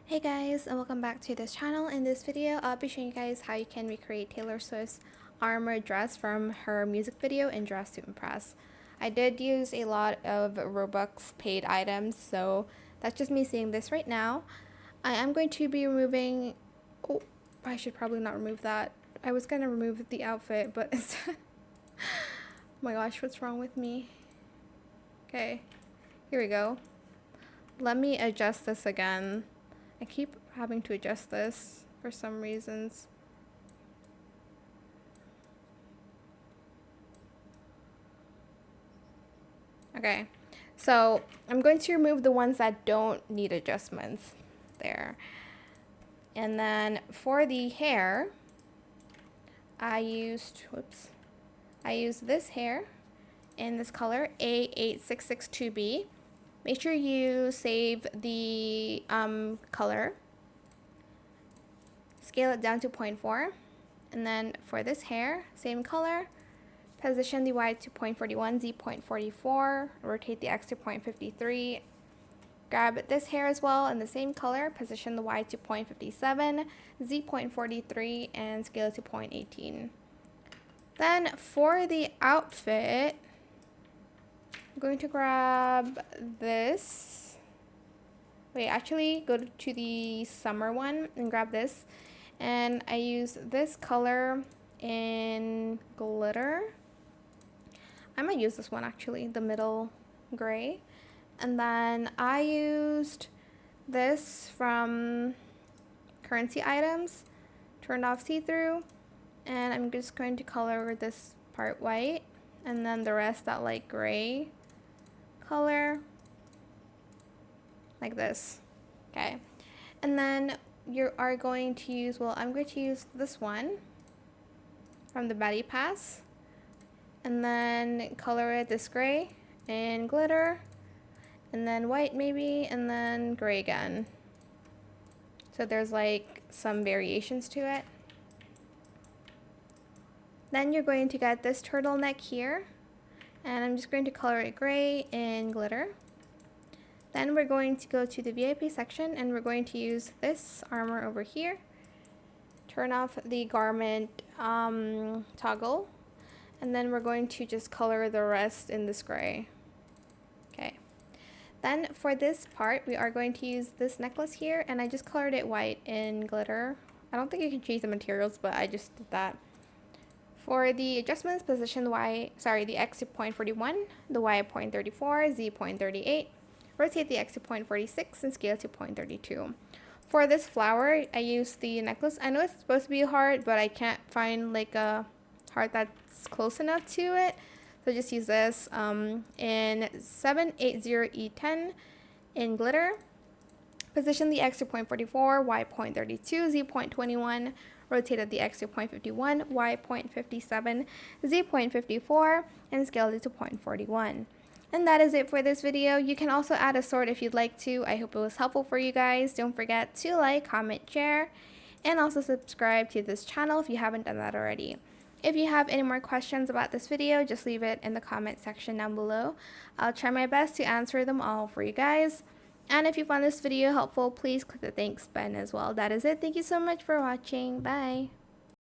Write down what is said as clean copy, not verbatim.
Hey guys, and welcome back to this channel. In this video, I'll be showing you guys how you can recreate Taylor Swift's armor dress from her music video in Dress to Impress. I did use a lot of Robux paid items, so that's just me seeing this right now. I am going to be removing... Oh, I should probably not remove that. I was going to remove the outfit, but instead... Oh my gosh, what's wrong with me? Okay, here we go. Let me adjust this again. I keep having to adjust this for some reasons. Okay, so I'm going to remove the ones that don't need adjustments there. And then for the hair, I used this hair in this color, A8662B. Make sure you save the color, scale it down to 0.4, and then for this hair, same color, position the Y to 0.41, Z 0.44, rotate the X to 0.53, grab this hair as well in the same color, position the Y to 0.57, Z 0.43, and scale it to 0.18. Then for the outfit, I'm going to grab this. Wait, actually go to the summer one and grab this. And I use this color in glitter. I might use this one actually, the middle gray. And then I used this from currency items, turned off see-through. And I'm just going to color this part white. And then the rest that light gray color, like this. Okay, and then you are going to use, well, I'm going to use this one from the Betty Pass, and then color it this gray and glitter, and then white maybe, and then gray again. So there's like some variations to it. Then you're going to get this turtleneck here, and I'm just going to color it gray and glitter. Then we're going to go to the VIP section and we're going to use this armor over here. Turn off the garment toggle, and then we're going to just color the rest in this gray. Okay. Then for this part, we are going to use this necklace here, and I just colored it white in glitter. I don't think you can change the materials, but I just did that. For the adjustments, position the X to 0.41, the Y at 0.34, Z 0.38, rotate the X to 0.46, and scale to 0.32. For this flower, I used the necklace. I know it's supposed to be a heart, but I can't find like a heart that's close enough to it. So just use this in 780E10 in glitter. Position the X to 0.44, Y 0.32, Z 0.21, rotated the X to 0.51, Y 0.57, Z 0.54, and scaled it to 0.41. And that is it for this video. You can also add a sword if you'd like to. I hope it was helpful for you guys. Don't forget to like, comment, share, and also subscribe to this channel if you haven't done that already. If you have any more questions about this video, just leave it in the comment section down below. I'll try my best to answer them all for you guys. And if you found this video helpful, please click the thanks button as well. That is it. Thank you so much for watching. Bye.